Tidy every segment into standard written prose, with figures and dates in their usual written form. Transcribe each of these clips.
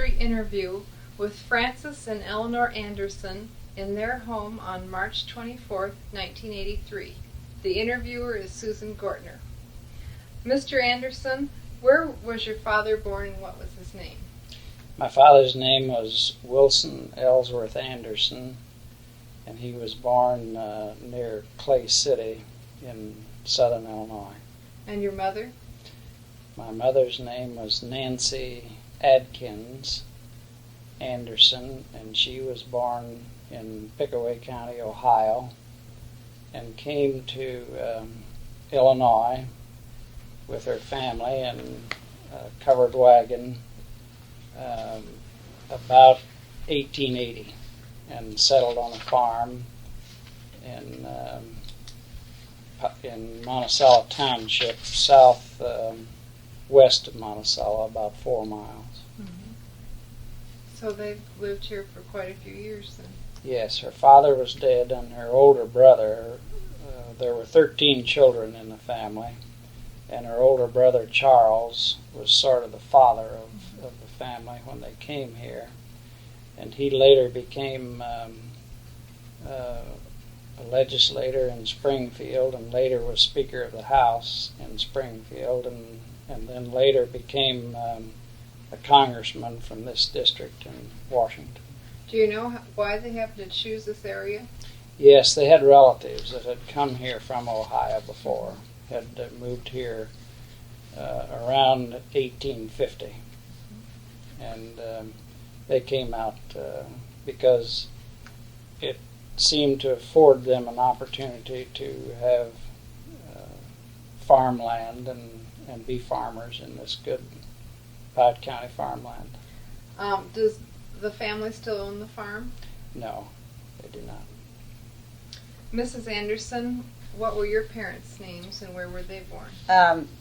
mystery interview with Francis and Eleanor Anderson in their home on March 24, 1983. The interviewer is Susan Gortner. Mr. Anderson, where was your father born and what was his name? My father's name was Wilson Ellsworth Anderson, and he was born near Clay City in southern Illinois. And your mother? My mother's name was Nancy Adkins Anderson, and she was born in Pickaway County, Ohio, and came to Illinois with her family in a covered wagon about 1880, and settled on a farm in Monticello Township, south west of Monticello, about 4 miles. Mm-hmm. So they've lived here for quite a few years then? Yes, her father was dead, and her older brother, there were 13 children in the family, and her older brother Charles was sort of the father of the family when they came here, and he later became a legislator in Springfield, and later was Speaker of the House in Springfield, and then later became a congressman from this district in Washington. Do you know why they happened to choose this area? Yes, they had relatives that had come here from Ohio before, had moved here around 1850, and they came out because it seemed to afford them an opportunity to have farmland and be farmers in this good Piatt County farmland. Does the family still own the farm? No, they do not. Mrs. Anderson, what were your parents' names and where were they born?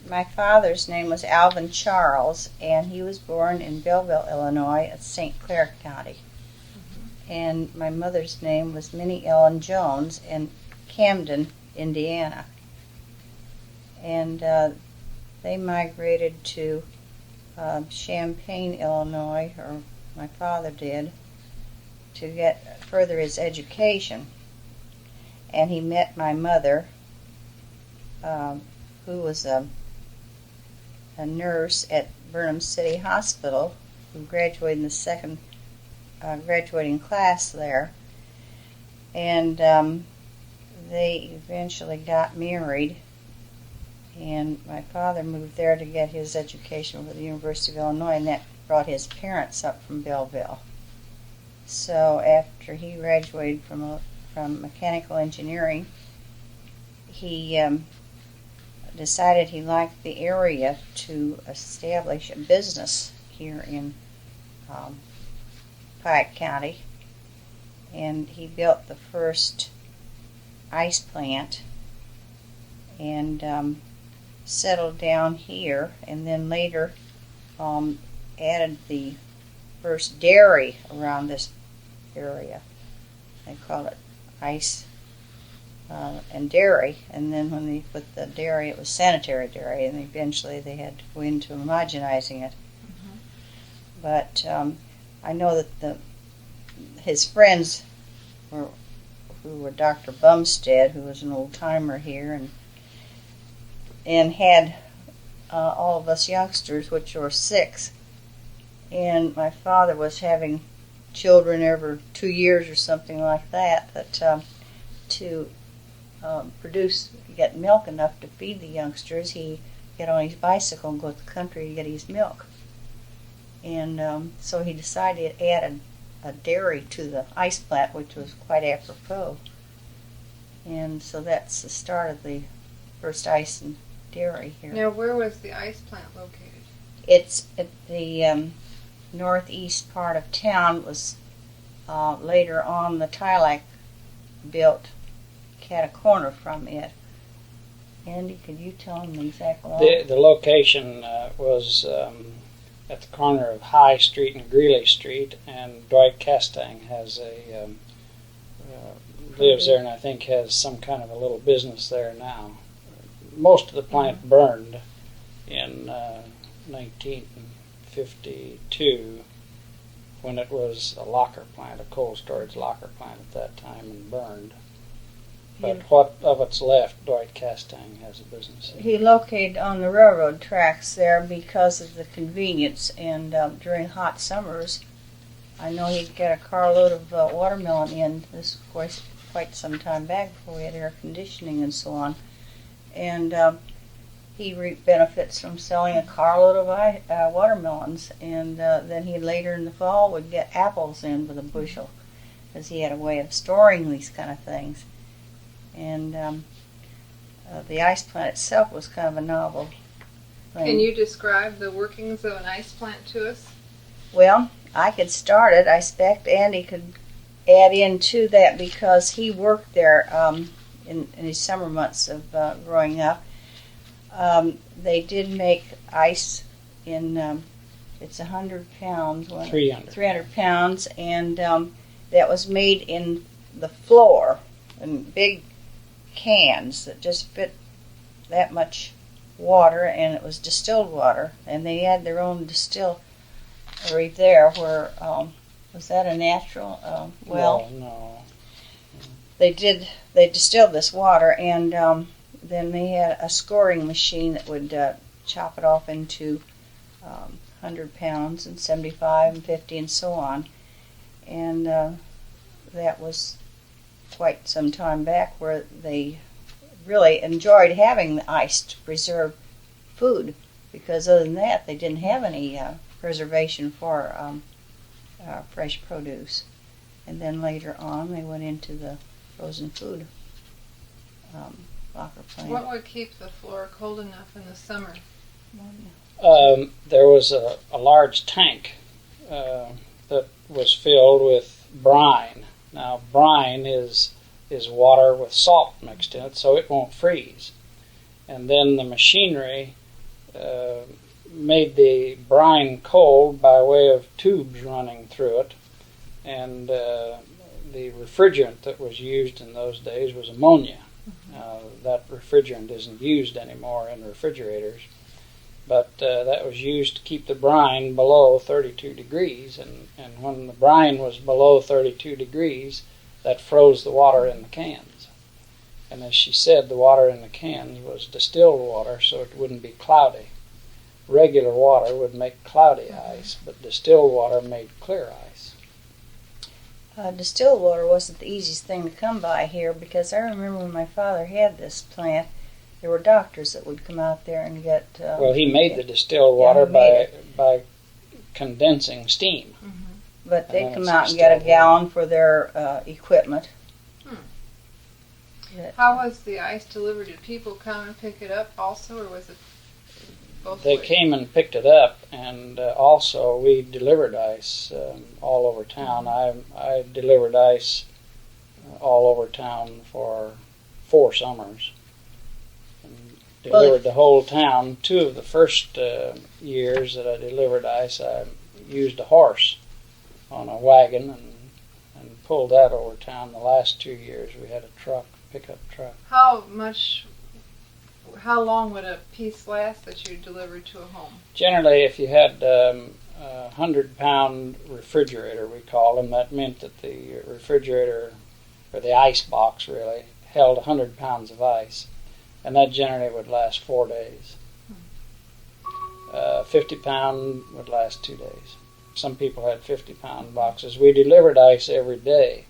My father's name was Alvin Charles, and he was born in Belleville, Illinois, at St. Clair County. Mm-hmm. And my mother's name was Minnie Ellen Jones in Camden, Indiana. And they migrated to Champaign, Illinois, or my father did, to further his education. And he met my mother, who was a nurse at Burnham City Hospital, who graduated in the second graduating class there. And they eventually got married, and my father moved there to get his education with the University of Illinois, and that brought his parents up from Belleville. So after he graduated from mechanical engineering, he decided he liked the area to establish a business here in Piatt County, and he built the first ice plant and settled down here, and then later added the first dairy around this area. They call it ice and dairy, and then when they put the dairy, it was sanitary dairy, and eventually they had to go into homogenizing it. Mm-hmm. But I know that his friends who were Dr. Bumstead, who was an old timer here, and had all of us youngsters, which were 6, and my father was having children every 2 years or something like that, to get milk enough to feed the youngsters, he get on his bicycle and go to the country to get his milk. And so he decided to add a dairy to the ice plant, which was quite apropos. And so that's the start of the first ice and dairy here. Now, where was the ice plant located? It's at the northeast part of town. Was later on the Tilac built cat a corner from it. Andy, could you tell them the exact line? The location was at the corner of High Street and Greeley Street, and Dwight Castang has lives there, and I think has some kind of a little business there now. Most of the plant burned in 1952, when it was a locker plant, a cold storage locker plant at that time, and burned. But what of it's left, Dwight Castang has a business in. He located on the railroad tracks there because of the convenience, and during hot summers, I know he'd get a carload of watermelon in. This was quite some time back before we had air conditioning and so on. And he reaped benefits from selling a carload of watermelons, and then he later in the fall would get apples in with a bushel, because he had a way of storing these kind of things. And the ice plant itself was kind of a novel thing. Can you describe the workings of an ice plant to us? Well, I could start it. I expect Andy could add in to that because he worked there in his summer months of growing up. They did make ice in, it's 100 pounds. 300 pounds, and that was made in the floor in big cans that just fit that much water, and it was distilled water, and they had their own distillery there where, was that a natural well? No. They distilled this water, and then they had a scoring machine that would chop it off into 100 pounds and 75 and 50 and so on, and that was quite some time back where they really enjoyed having the ice to preserve food, because other than that they didn't have any preservation for fresh produce. And then later on they went into the frozen food locker plant. What would keep the floor cold enough in the summer? There was a large tank that was filled with brine. Now, brine is water with salt mixed in it, so it won't freeze. And then the machinery made the brine cold by way of tubes running through it. And the refrigerant that was used in those days was ammonia. That refrigerant isn't used anymore in refrigerators. But that was used to keep the brine below 32 degrees. And when the brine was below 32 degrees, that froze the water in the cans. And as she said, the water in the cans was distilled water, so it wouldn't be cloudy. Regular water would make cloudy ice, but distilled water made clear ice. Distilled water wasn't the easiest thing to come by here, because I remember when my father had this plant, there were doctors that would come out there and get... well, he made the distilled water by condensing steam. Mm-hmm. But they'd come out and get a gallon for their equipment. How was the ice delivered? Did people come and pick it up also, or was it both They ways? came and picked it up, and also we delivered ice all over town. I delivered ice all over town for 4 summers. Delivered the whole town. 2 of the first years that I delivered ice, I used a horse on a wagon and pulled that over town. The last 2 years we had a truck, pickup truck. How long would a piece last that you delivered to a home? Generally, if you had a 100-pound refrigerator, we call them, that meant that the refrigerator, or the ice box really, held 100 pounds of ice. And that generally would last 4 days. 50-pound would last 2 days. Some people had 50-pound boxes. We delivered ice every day,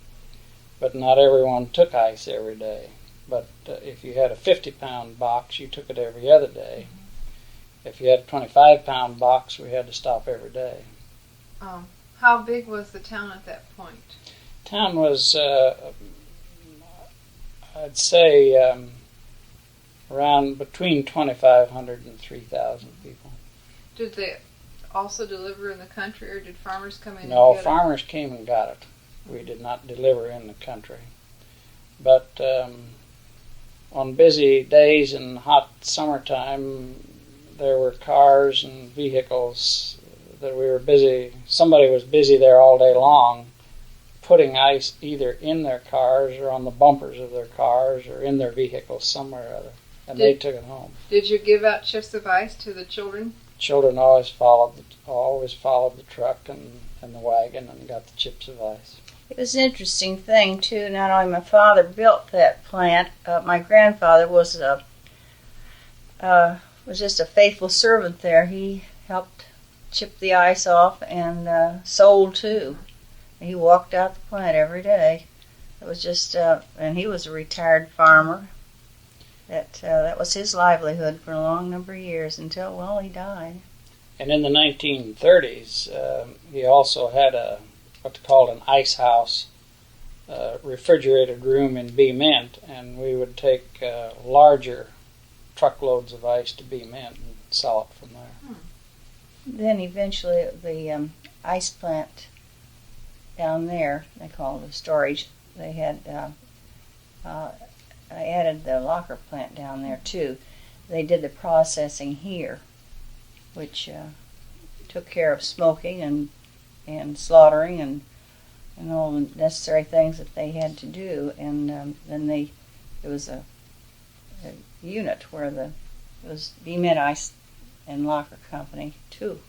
but not everyone took ice every day. But if you had a 50-pound box, you took it every other day. If you had a 25-pound box, we had to stop every day. How big was the town at that point? Town was, I'd say, around between 2,500 and 3,000 people. Did they also deliver in the country, or did farmers come in No, and get farmers came and got it. We did not deliver in the country. But on busy days in hot summertime, there were cars and vehicles that we were busy. Somebody was busy there all day long, putting ice either in their cars or on the bumpers of their cars or in their vehicles somewhere or other. And they took it home. Did you give out chips of ice to the children? children always followed the truck and the wagon and got the chips of ice. It was an interesting thing too. Not only my father built that plant, my grandfather was just a faithful servant there. He helped chip the ice off and sold too. He walked out the plant every day. It was just, and he was a retired farmer. That was his livelihood for a long number of years until, well, he died. And in the 1930s, he also had what's called an ice house, refrigerated room in B Mint, and we would take larger truckloads of ice to B Mint and sell it from there. Then eventually the ice plant down there, they call it a storage, they had I added the locker plant down there too. They did the processing here, which took care of smoking and slaughtering and all the necessary things that they had to do. And then there was a unit where it was B-Mint Ice and Locker Company too.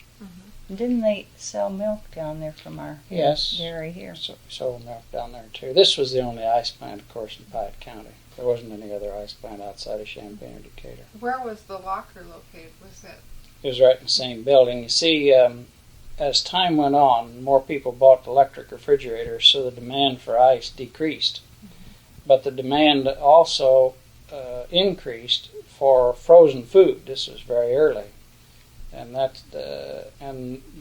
And didn't they sell milk down there from our dairy here? So we sold milk down there too. This was the only ice plant, of course, in Piatt County. There wasn't any other ice plant outside of Champaign or Decatur. Where was the locker located? Was it? It was right in the same building. You see, as time went on, more people bought electric refrigerators, so the demand for ice decreased. But the demand also increased for frozen food. This was very early. And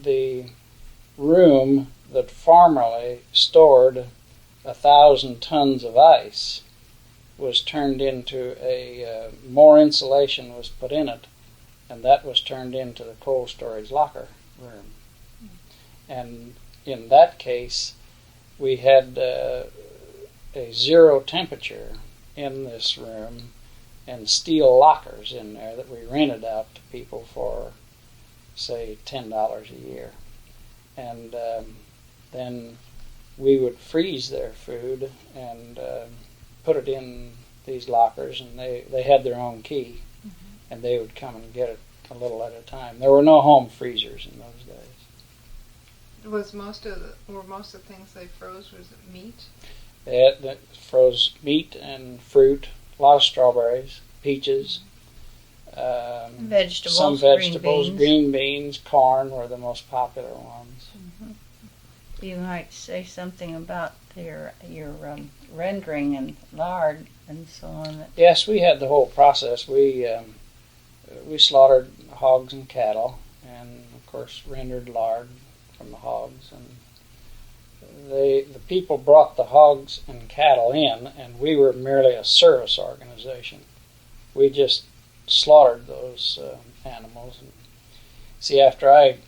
the room that formerly stored 1,000 tons of ice was turned into more insulation was put in it, and that was turned into the cold storage locker room. And in that case, we had a zero temperature in this room and steel lockers in there that we rented out to people for, say, $10 a year. And then we would freeze their food and put it in these lockers, and they had their own key, and they would come and get it a little at a time. There were no home freezers in those days. Were most of the things they froze, was it meat? They froze meat and fruit, a lot of strawberries, peaches, vegetables, some vegetables, green beans, corn were the most popular ones. You might say something about your rendering and lard and so on. Yes, we had the whole process. We slaughtered hogs and cattle, and of course rendered lard from the hogs. And the people brought the hogs and cattle in, and we were merely a service organization. We just slaughtered those animals. And see, after I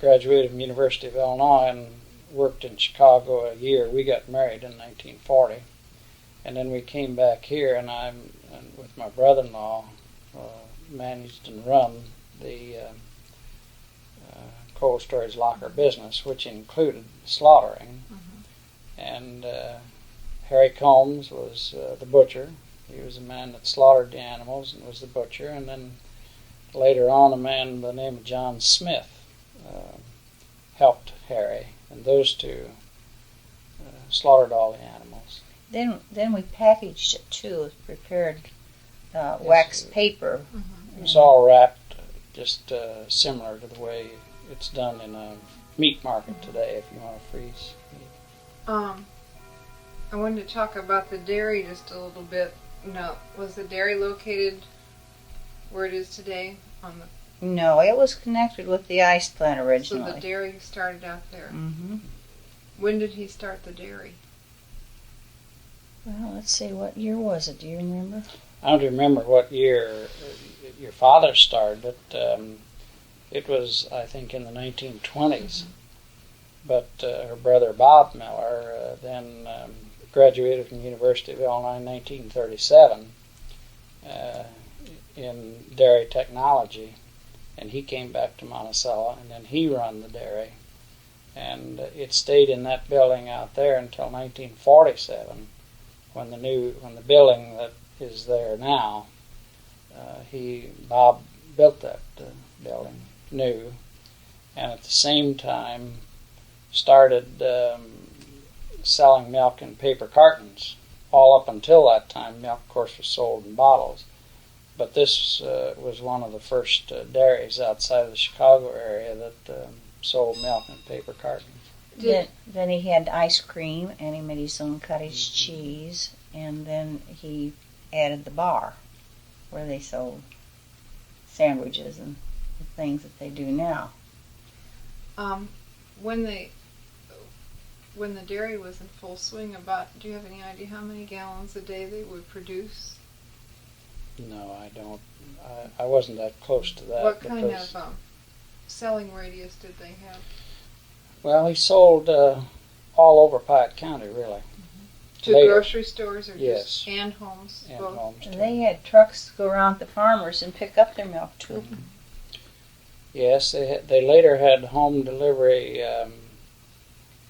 graduated from University of Illinois and worked in Chicago a year, we got married in 1940, and then we came back here, and with my brother-in-law managed and run the cold storage locker business, which included slaughtering. And Harry Combs was the butcher. He was the man that slaughtered the animals and was the butcher. And then later on, a man by the name of John Smith helped Harry, and those two slaughtered all the animals. Then we packaged it too with prepared wax paper. It was all wrapped just similar to the way it's done in a meat market today if you want to freeze meat. I wanted to talk about the dairy just a little bit. No, was the dairy located where it is today? No, it was connected with the ice plant originally. So the dairy started out there. Mm-hmm. When did he start the dairy? Well, let's see, what year was it? Do you remember? I don't remember what year your father started it. It was, I think, in the 1920s. But her brother Bob Miller then graduated from the University of Illinois in 1937 in dairy technology, and he came back to Monticello, and then he run the dairy, and it stayed in that building out there until 1947, when the building that is there now, Bob built that building. knew, and at the same time started selling milk in paper cartons. All up until that time, milk, of course, was sold in bottles. But this was one of the first dairies outside of the Chicago area that sold milk in paper cartons. Then he had ice cream, and he made his own cottage cheese, and then he added the bar, where they sold sandwiches and the things that they do now. When the dairy was in full swing, do you have any idea how many gallons a day they would produce? No, I don't. I wasn't that close to that. What kind of selling radius did they have? Well, he sold all over Piatt County, really. To Later. Grocery stores or Yes. just and homes? And both? homes, too. They had trucks go around the farmers and pick up their milk, too. Mm-hmm. Yes, they later had home delivery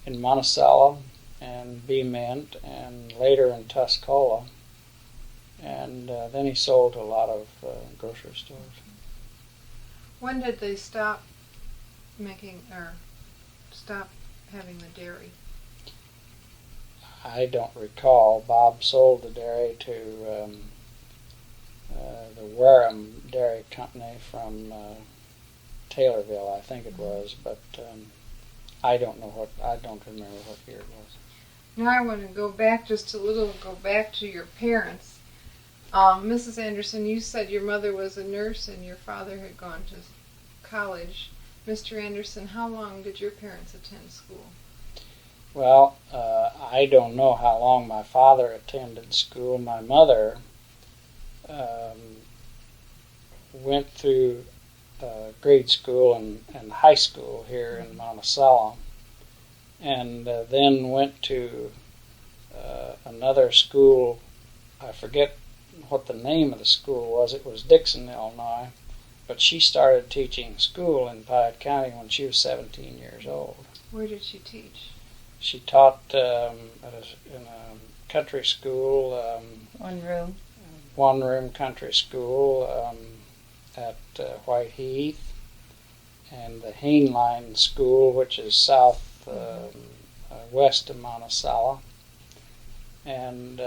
in Monticello and Bement, and later in Tuscola. And then he sold to a lot of grocery stores. When did they stop having the dairy? I don't recall. Bob sold the dairy to the Wareham Dairy Company from Taylorville, I think it was, but I don't remember what year it was. Now I want to go back just a little, to your parents. Mrs. Anderson, you said your mother was a nurse and your father had gone to college. Mr. Anderson, how long did your parents attend school? Well, I don't know how long my father attended school. My mother went through grade school and high school here in Monticello, and then went to another school. I forget what the name of the school was. It was Dixon, Illinois, but she started teaching school in Piatt County when she was 17 years old. Where did she teach? She taught in a country school, one room country school at White Heath, and the Hainline School, which is south west of Monticello, and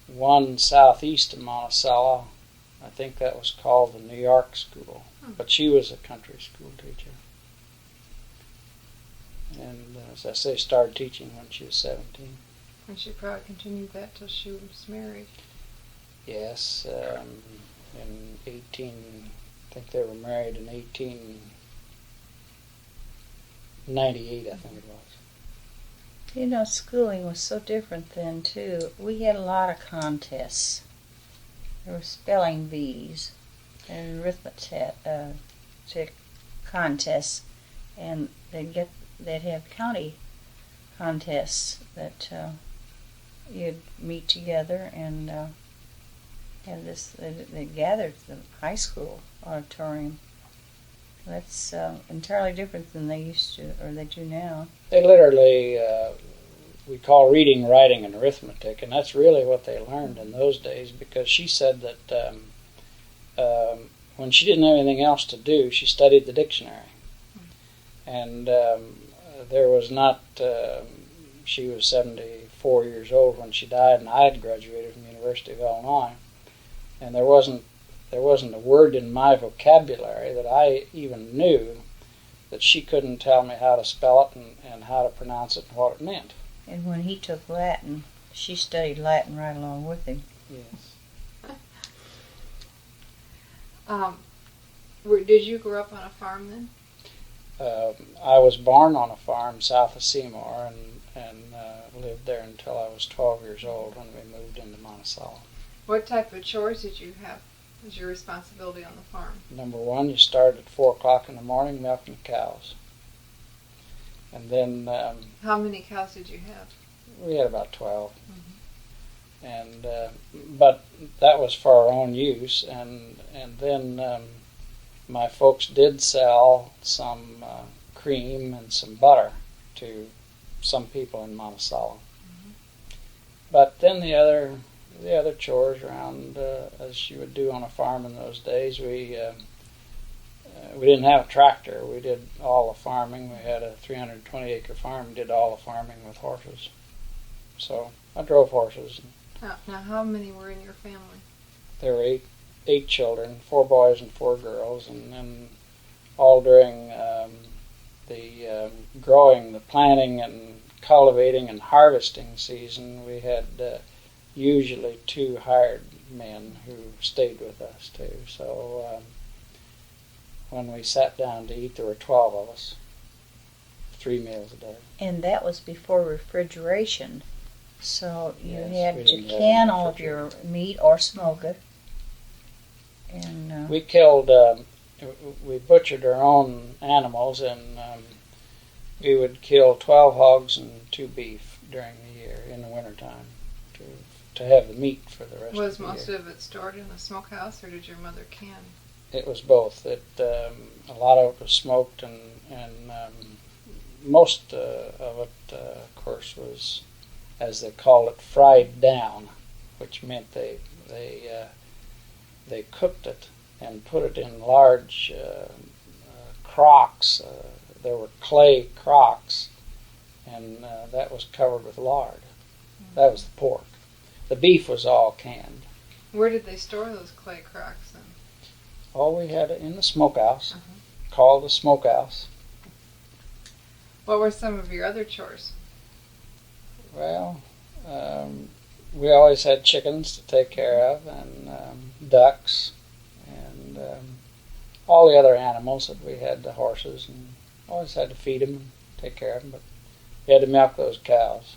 one southeast of Monticello. I think that was called the New York School, but she was a country school teacher. And as I say, started teaching when she was 17. And she probably continued that till she was married. Yes, in 18, I think they were married in 1898, I think it was. You know, schooling was so different then, too. We had a lot of contests. There were spelling bees and arithmetic contests, and they'd have county contests that you'd meet together and have this. They gathered at the high school auditorium. That's entirely different than they used to, or they do now. They literally, we call reading, writing, and arithmetic, and that's really what they learned in those days, because she said that when she didn't have anything else to do, she studied the dictionary. And there was not, she was 74 years old when she died, and I had graduated from the University of Illinois, and there wasn't a word in my vocabulary that I even knew that she couldn't tell me how to spell it and how to pronounce it and what it meant. And when he took Latin, she studied Latin right along with him. Yes. Did you grow up on a farm then? I was born on a farm south of Seymour and lived there until I was 12 years old when we moved into Monticello. What type of chores did you have as your responsibility on the farm? Number one, you started at 4 o'clock in the morning milking cows. And then... how many cows did you have? We had about 12. Mm-hmm. And but that was for our own use. And then my folks did sell some cream and some butter to some people in Monticello. Mm-hmm. But then the other chores around, as you would do on a farm in those days, we we didn't have a tractor. We did all the farming. We had a 320-acre farm. Did all the farming with horses. So I drove horses. Now, how many were in your family? There were eight children, 4 boys and 4 girls, and then all during the growing, the planting, and cultivating and harvesting season, we had usually 2 hired men who stayed with us too. So when we sat down to eat, there were 12 of us, 3 meals a day. And that was before refrigeration. So you Yes, we had to didn't have can any all of your meat or smoke it. And We killed, we butchered our own animals, and we would kill 12 hogs and 2 beef during the year in the wintertime to have the meat for the rest of the year. Was most of it stored in the smokehouse, or did your mother can? It was both. A lot of it was smoked, and most of it, of course, was, as they call it, fried down, which meant they cooked it and put it in large crocks. There were clay crocks, and that was covered with lard. That was the pork. The beef was all canned. Where did they store those clay crocks then? Oh, we had it in the smokehouse, called the smokehouse. What were some of your other chores? Well, we always had chickens to take care of, and ducks, and all the other animals that we had, the horses, and always had to feed them and take care of them. But we had to milk those cows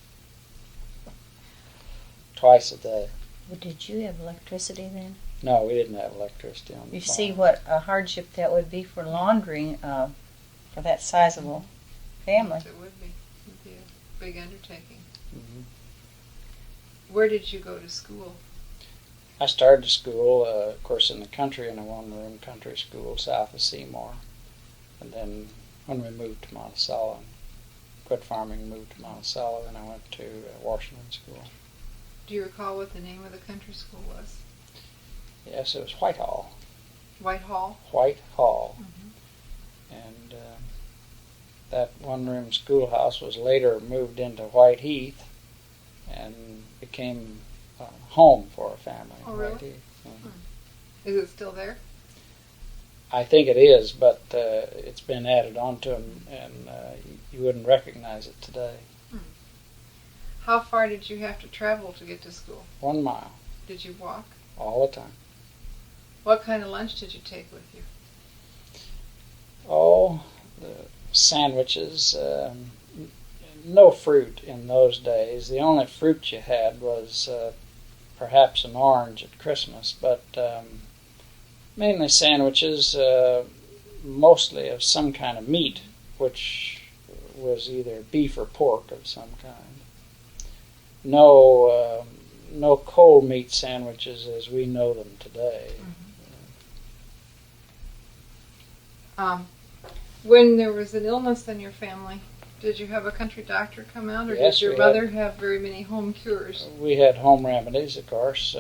twice a day. well, did you have electricity then? No, we didn't have electricity on the You farm. see what a hardship that would be for laundering for that sizable family. Yes, it would be. It would be a big undertaking. Mhm. Where did you go to school? I started school, of course, in the country, in a one-room country school south of Seymour. And then when we moved to Monticello, and quit farming, moved to Monticello, and I went to Washington School. Do you recall what the name of the country school was? Yes, it was Whitehall. Whitehall? Whitehall. Mm-hmm. And that one-room schoolhouse was later moved into Whiteheath and became a home for a family. Oh, really? Whiteheath. Is it still there? I think it is, but it's been added onto, and you wouldn't recognize it today. How far did you have to travel to get to school? 1 mile, Did you walk? all the time. What kind of lunch did you take with you? Oh, the sandwiches. No fruit in those days. The only fruit you had was perhaps an orange at Christmas, but mainly sandwiches, mostly of some kind of meat, which was either beef or pork of some kind. No cold meat sandwiches as we know them today. When there was an illness in your family, did you have a country doctor come out, or Yes, did your we mother have very many home cures? We had home remedies, of course.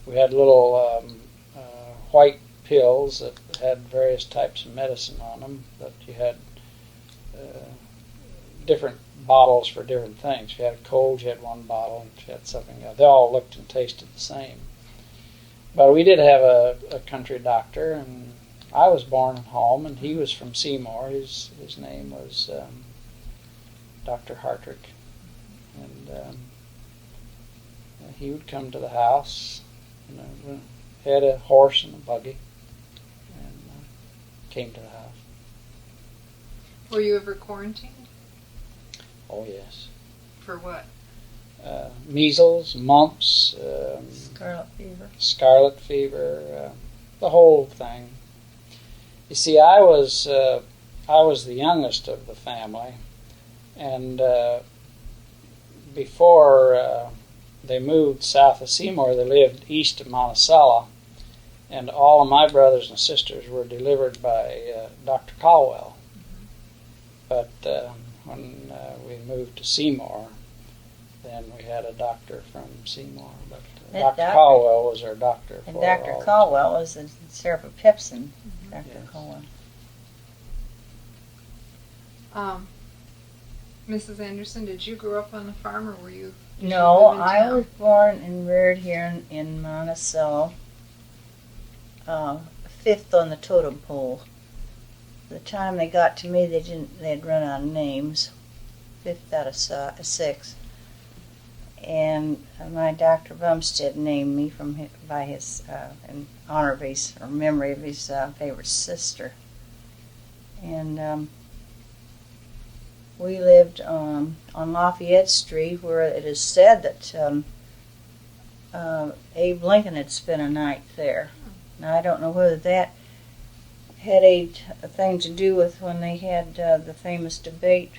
We had little white pills that had various types of medicine on them, but you had different bottles for different things. If you had a cold, you had one bottle, and if you had something else. They all looked and tasted the same. But we did have a country doctor, and I was born at home, and he was from Seymour. His name was Dr. Hartrick, and he would come to the house. Had a horse and a buggy, and came to the house. Were you ever quarantined? Oh yes. For what? Measles, mumps, scarlet fever, the whole thing. You see, I was the youngest of the family, and before they moved south of Seymour, they lived east of Monticello, and all of my brothers and sisters were delivered by Dr. Caldwell. But when we moved to Seymour, then we had a doctor from Seymour, but That Dr. Caldwell was our doctor. And for Dr. all Caldwell was the sheriff of Pipson. Dr. Yes. Caldwell. Mrs. Anderson, did you grow up on the farm, or were you? Did No, you live in I town? was born and reared here in Monticello, fifth on the totem pole. By the time they got to me, they'd run out of names, fifth out of six. And my Dr. Bumstead named me by his in honor of his or memory of his favorite sister. And we lived on Lafayette Street, where it is said that Abe Lincoln had spent a night there. Now I don't know whether that had a thing to do with when they had the famous debate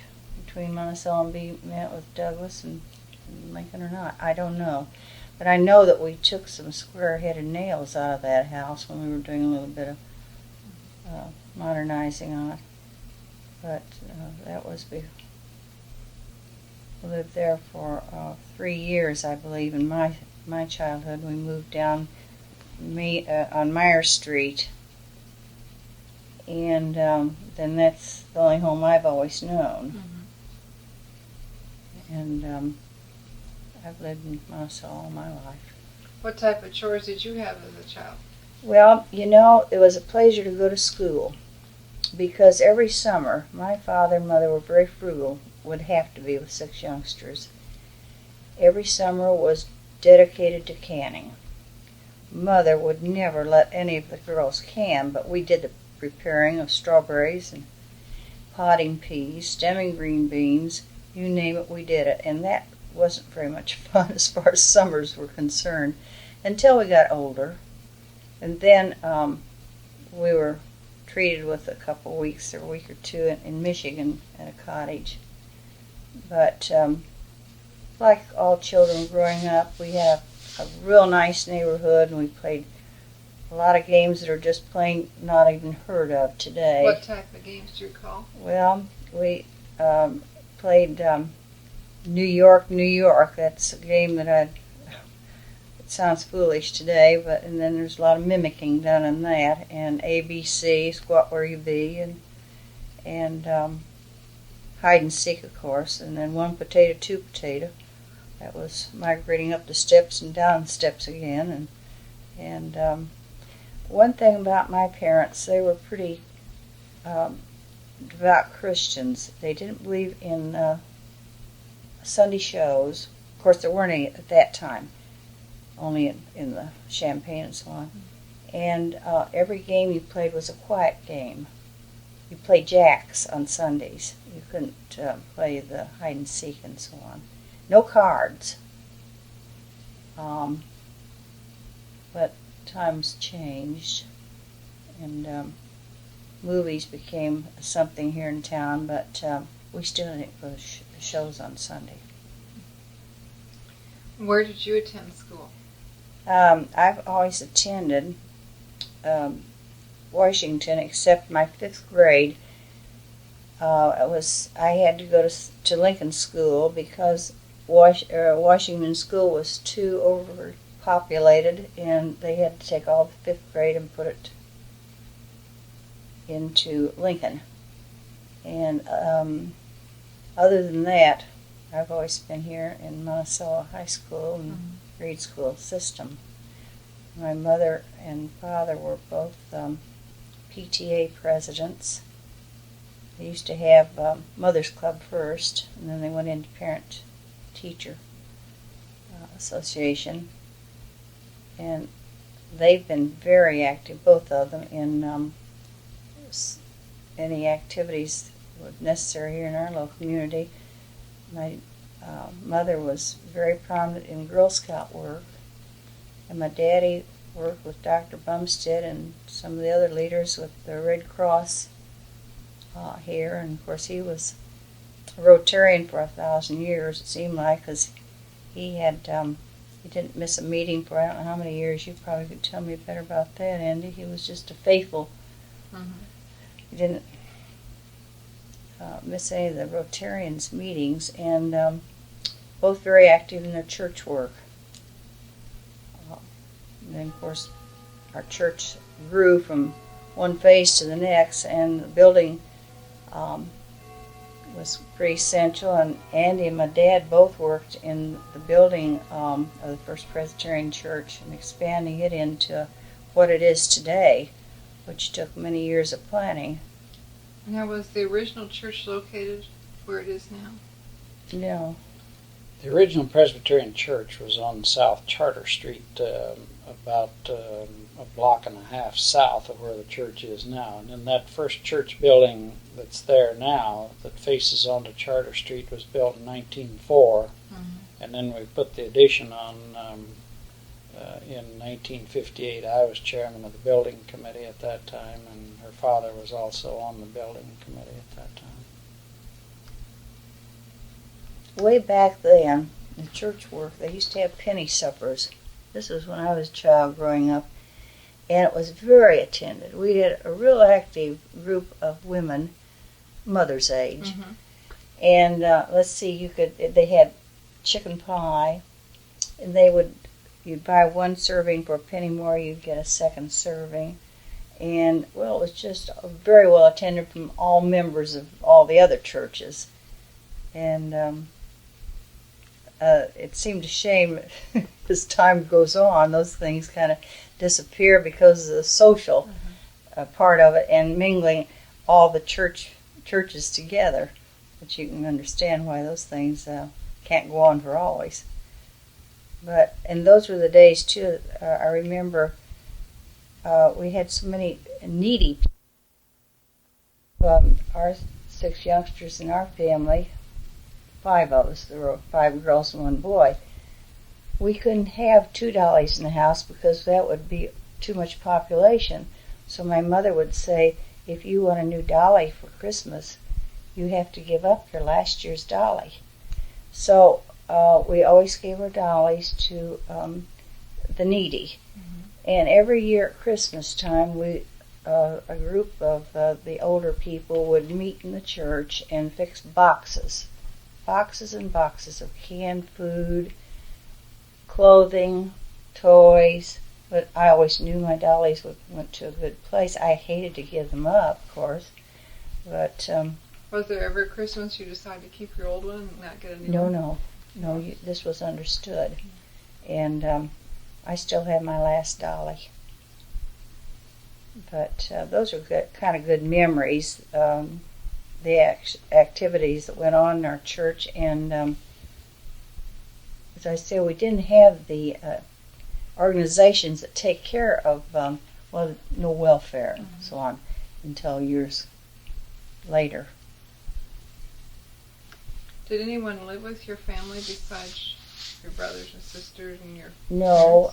between Monticello and B. Met with Douglas and Lincoln or not. I don't know. But I know that we took some square-headed nails out of that house when we were doing a little bit of modernizing on it. But that was we lived there for 3 years, I believe, in my childhood. We moved down on Meyer Street, and then that's the only home I've always known. Mm-hmm. And I've lived in Monticello all my life. What type of chores did you have as a child? Well, it was a pleasure to go to school, because every summer my father and mother were very frugal, would have to be with 6 youngsters. Every summer was dedicated to canning. Mother would never let any of the girls can, but we did the preparing of strawberries and potting peas, stemming green beans, you name it, we did it. And that wasn't very much fun as far as summers were concerned until we got older. And then we were treated with a couple weeks or a week or two in Michigan at a cottage. But like all children growing up, we had a real nice neighborhood, and we played a lot of games that are just plain not even heard of today. What type of games do you recall? Well, we played New York, New York. That's a game that it sounds foolish today, and then there's a lot of mimicking done in that. And ABC, Squat Where You Be, and hide and seek, of course. And then one potato, two potato. That was migrating up the steps and down the steps again. And one thing about my parents, they were pretty devout Christians. They didn't believe in Sunday shows. Of course, there weren't any at that time, only in the Champaign and so on. And every game you played was a quiet game. You played jacks on Sundays. You couldn't play the hide and seek and so on. No cards. But times changed, and movies became something here in town, but we still didn't go to shows on Sunday. Where did you attend school? I've always attended Washington, except my 5th grade. I had to go to Lincoln School because Washington School was too overpopulated, and they had to take all the 5th grade and put it into Lincoln. And other than that, I've always been here in Monticello High School and grade school system. My mother and father were both PTA presidents. They used to have Mother's Club first, and then they went into Parent-Teacher Association. And they've been very active, both of them, in any activities necessary here in our little community. My mother was very prominent in Girl Scout work, and my daddy worked with Dr. Bumstead and some of the other leaders with the Red Cross here. And of course he was a Rotarian for 1,000 years, it seemed like, because he didn't miss a meeting for I don't know how many years. You probably could tell me better about that, Andy. He was just a faithful. He didn't miss any of the Rotarians' meetings. And both very active in their church work. And then, of course, our church grew from one phase to the next, and the building was pretty essential. And Andy and my dad both worked in the building of the First Presbyterian Church and expanding it into what it is today, which took many years of planning. Now, was the original church located where it is now? No. The original Presbyterian Church was on South Charter Street, about a block and a half south of where the church is now. And then that first church building that's there now, that faces onto Charter Street, was built in 1904. Mm-hmm. And then we put the addition on in 1958. I was chairman of the building committee at that time, and her father was also on the building committee at that time. Way back then, in church work, they used to have penny suppers. This was when I was a child growing up, and it was very attended. We had a real active group of women, mother's age, mm-hmm. And let's see, they had chicken pie, and you'd buy one serving for a penny more, you'd get a second serving, and well, it was just very well attended from all members of all the other churches, and it seemed a shame as time goes on, those things kind of disappear because of the social part of it and mingling all the churches together. But you can understand why those things can't go on for always. And those were the days too. I remember we had so many needy people. Our 6 youngsters in our family, 5 of us, there were 5 girls and 1 boy. We couldn't have 2 dollies in the house because that would be too much population. So my mother would say, if you want a new dolly for Christmas, you have to give up your last year's dolly. So we always gave our dollies to the needy. Mm-hmm. And every year at Christmas time, a group of the older people would meet in the church and fix boxes and boxes of canned food, clothing, toys. But I always knew my dollies went to a good place. I hated to give them up, of course. But was there ever a Christmas you decided to keep your old one and not get a new one? No. This was understood, and I still have my last dolly. But those are kind of good memories. The activities that went on in our church, and as I say, we didn't have the organizations that take care of no welfare and so on until years later. Did anyone live with your family besides your brothers and sisters and your No,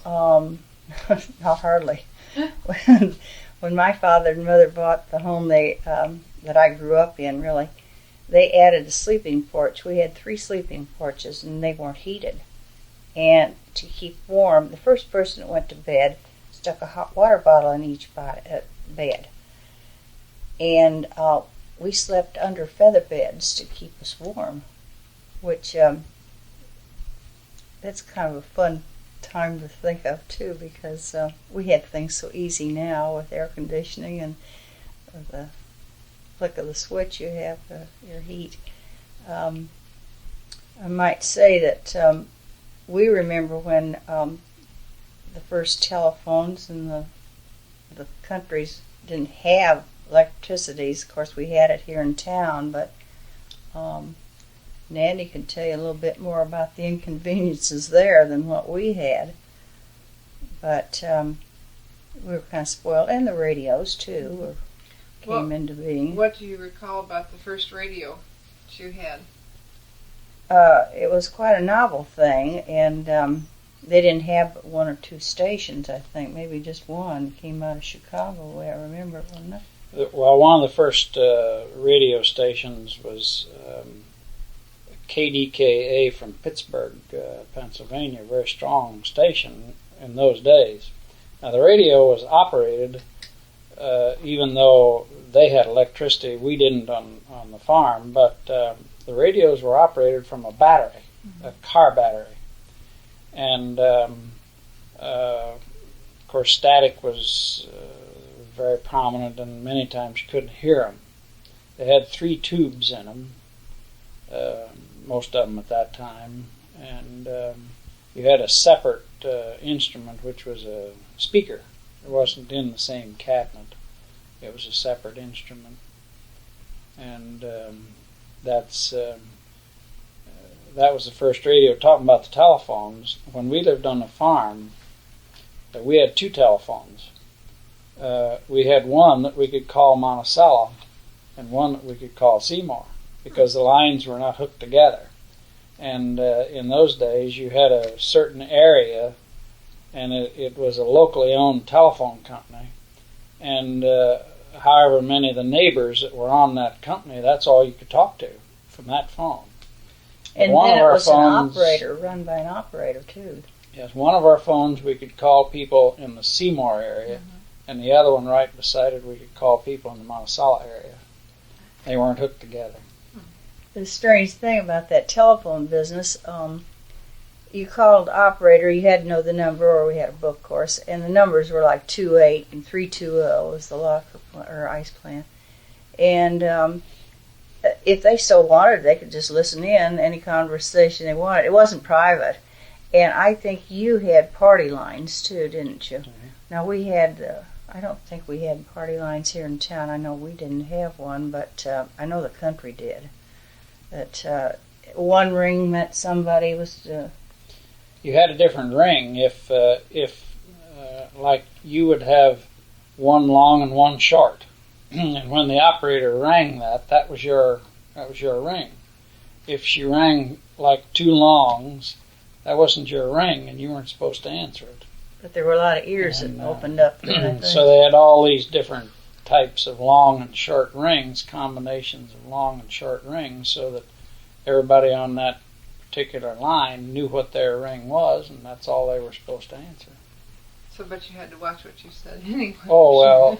not hardly. When my father and mother bought the home that I grew up in, really, they added a sleeping porch. We had 3 sleeping porches, and they weren't heated. And to keep warm, the first person that went to bed stuck a hot water bottle in each bed. And we slept under feather beds to keep us warm, which that's kind of a fun time to think of, too, because we have things so easy now with air conditioning and the flick of the switch you have your heat. I might say that we remember when the first telephones in the countries didn't have electricities. Of course, we had it here in town, but Nandy can tell you a little bit more about the inconveniences there than what we had. But we were kind of spoiled, and the radios too came into being. What do you recall about the first radio that you had? It was quite a novel thing, and they didn't have but 1 or 2 stations, I think. Maybe just one. Came out of Chicago, the way I remember it, wasn't it? Well, one of the first radio stations was KDKA from Pittsburgh, Pennsylvania, a very strong station in those days. Now, the radio was operated, even though they had electricity, we didn't on the farm, but the radios were operated from a battery. a car battery. And, of course, static was very prominent, and many times you couldn't hear them. They had 3 tubes in them, most of them at that time, and you had a separate instrument, which was a speaker. It wasn't in the same cabinet. It was a separate instrument. And that was the first radio. Talking about the telephones, when we lived on the farm, we had 2 telephones. We had one that we could call Monticello and one that we could call Seymour, because the lines were not hooked together. And in those days, you had a certain area, and it was a locally owned telephone company. And however many of the neighbors that were on that company, that's all you could talk to from that phone. And one then of it our was phones, an operator, run by an operator, too. Yes, one of our phones we could call people in the Seymour area, and the other one right beside it we could call people in the Monticello area. They weren't hooked together. The strange thing about that telephone business, you called operator, you had to know the number, or we had a book course, and the numbers were like 28 and 320 was the locker or ice plant. And if they so wanted, they could just listen in any conversation they wanted. It wasn't private. And I think you had party lines too, didn't you? Mm-hmm. Now we had, I don't think we had party lines here in town. I know we didn't have one, but I know the country did. That one ring meant somebody was. You had a different ring if like you would have one long and one short, and when the operator rang that was your ring. If she rang like 2 longs, that wasn't your ring, and you weren't supposed to answer it. But there were a lot of ears that opened up. So they had all these different types of long and short rings, combinations of long and short rings, so that everybody on that particular line knew what their ring was, and that's all they were supposed to answer. So, but you had to watch what you said anyway. Oh, well,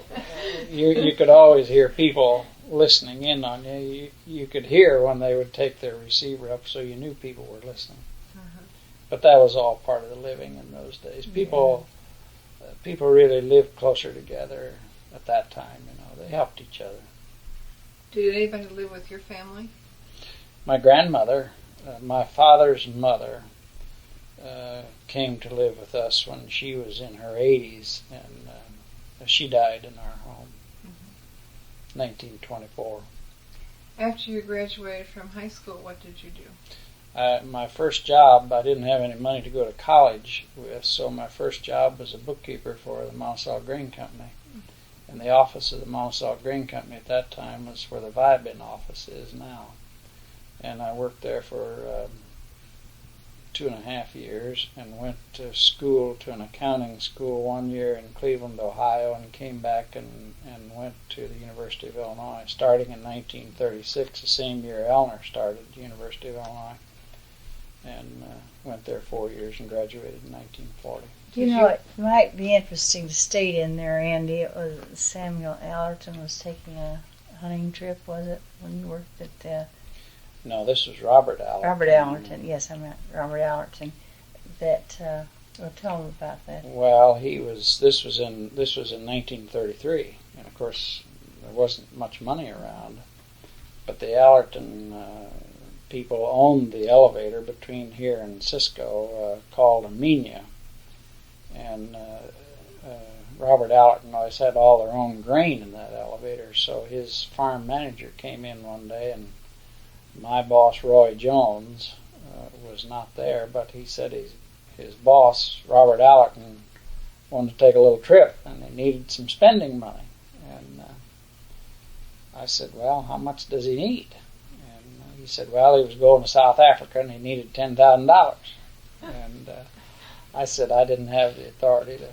you could always hear people listening in on you. You could hear when they would take their receiver up, so you knew people were listening. But that was all part of the living in those days. People really lived closer together at that time. They helped each other. Did anybody live with your family? My grandmother, my father's mother, came to live with us when she was in her 80s, and she died in our home, 1924. After you graduated from high school, what did you do? My first job, I didn't have any money to go to college with, so my first job was a bookkeeper for the Monticello Grain Company. And the office of the Monticello Grain Company at that time was where the Vibin office is now. And I worked there for 2.5 years and went to school, to an accounting school 1 year in Cleveland, Ohio, and came back and went to the University of Illinois, starting in 1936, the same year Eleanor started at the University of Illinois. And went there 4 years and graduated in 1940. It might be interesting to state in there, Andy, it was Samuel Allerton was taking a hunting trip, was it, when you worked at the... No, this was Robert Allerton. Robert Allerton, yes, I meant Robert Allerton. That, well, tell him about that. Well, this was in 1933, and of course there wasn't much money around, but the Allerton people owned the elevator between here and Cisco, called Amenia, and Robert Allerton always had all their own grain in that elevator, so his farm manager came in one day, and my boss, Roy Jones, was not there, but he said his boss, Robert Allerton, wanted to take a little trip, and they needed some spending money. And I said, well, how much does he need? And he said, well, he was going to South Africa, and he needed $10,000. And I said I didn't have the authority to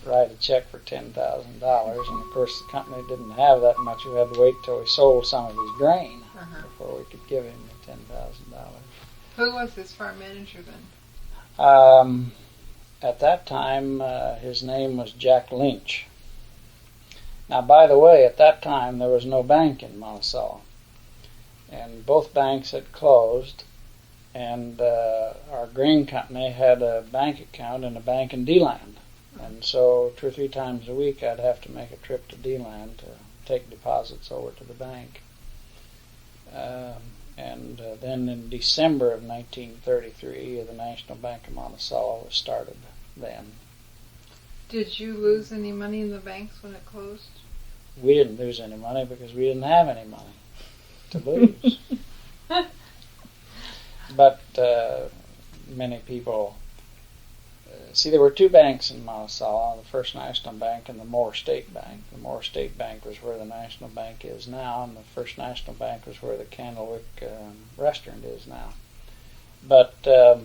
write a check for $10,000, and of course the company didn't have that much. We had to wait till we sold some of his grain before we could give him the $10,000. Who was this farm manager then? At that time, his name was Jack Lynch. Now, by the way, at that time there was no bank in Monticello, and both banks had closed, And our grain company had a bank account in a bank in D-Land. And so 2 or 3 times a week I'd have to make a trip to D-Land to take deposits over to the bank. And then in December of 1933, the National Bank of Monticello was started then. Did you lose any money in the banks when it closed? We didn't lose any money because we didn't have any money to lose. But many people... see, there were 2 banks in Monticello, the First National Bank and the Moore State Bank. The Moore State Bank was where the National Bank is now, and the First National Bank was where the Candlewick restaurant is now. But the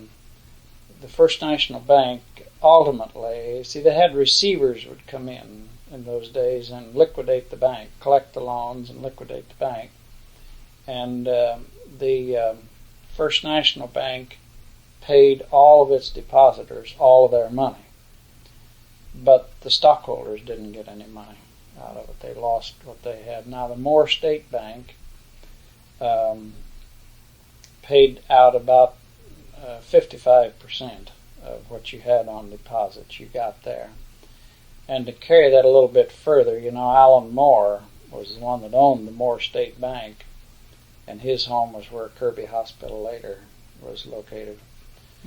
First National Bank ultimately, see, they had receivers would come in those days and liquidate the bank, collect the loans and liquidate the bank. And the First National Bank paid all of its depositors all of their money. But the stockholders didn't get any money out of it. They lost what they had. Now, the Moore State Bank paid out about 55% of what you had on deposits you got there. And to carry that a little bit further, you know, Alan Moore was the one that owned the Moore State Bank, and his home was where Kirby Hospital later was located.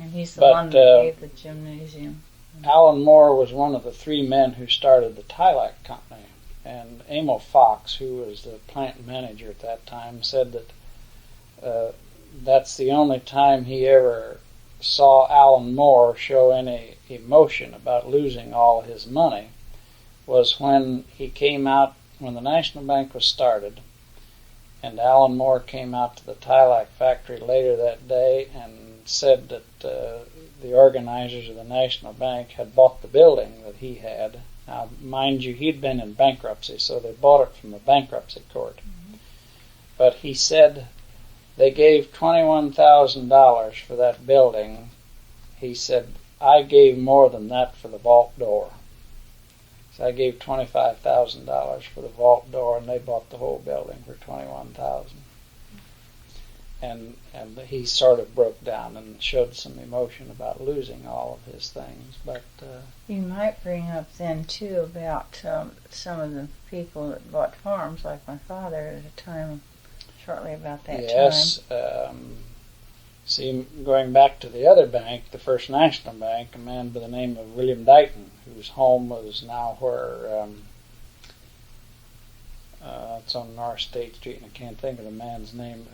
And he's the one that gave the gymnasium. Alan Moore was one of the 3 men who started the Tylac Company. And Emil Fox, who was the plant manager at that time, said that that's the only time he ever saw Alan Moore show any emotion about losing all his money was when he came out, when the National Bank was started, and Alan Moore came out to the Tylac factory later that day and said that the organizers of the National Bank had bought the building that he had. Now, mind you, he'd been in bankruptcy, so they bought it from the bankruptcy court. Mm-hmm. But he said they gave $21,000 for that building. He said, I gave more than that for the vault door. So I gave $25,000 for the vault door, and they bought the whole building for $21,000. And he sort of broke down and showed some emotion about losing all of his things. But you might bring up then too about some of the people that bought farms, like my father at a time, shortly about that time. Yes. See, going back to the other bank, the First National Bank, a man by the name of William Dighton, whose home was now where it's on North State Street, and I can't think of the man's name.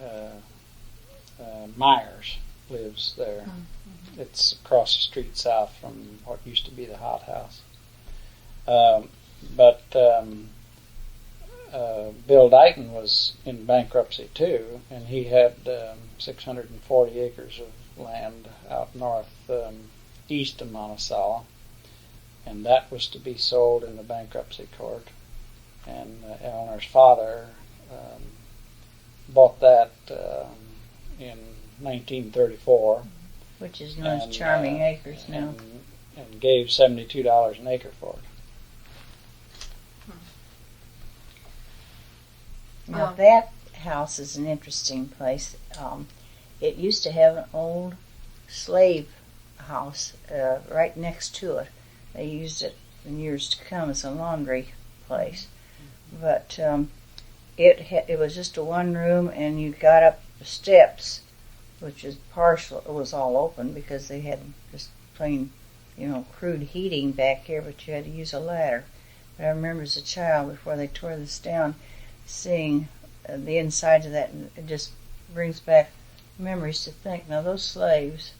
Myers lives there. Mm-hmm. It's across the street south from what used to be the Hot House. But Bill Dighton was in bankruptcy too, and he had 640 acres of land out north, east of Monticello, and that was to be sold in the bankruptcy court. And Eleanor's father bought that in 1934. Which is known as Charming Acres now. And gave $72 an acre for it. Now that house is an interesting place. It used to have an old slave house right next to it. They used it in years to come as a laundry place. But it was just a one room, and you got up the steps, which is partial. It was all open because they had just plain, crude heating back here, but you had to use a ladder. But I remember as a child, before they tore this down, seeing the inside of that, and it just brings back memories to think. Now those slaves,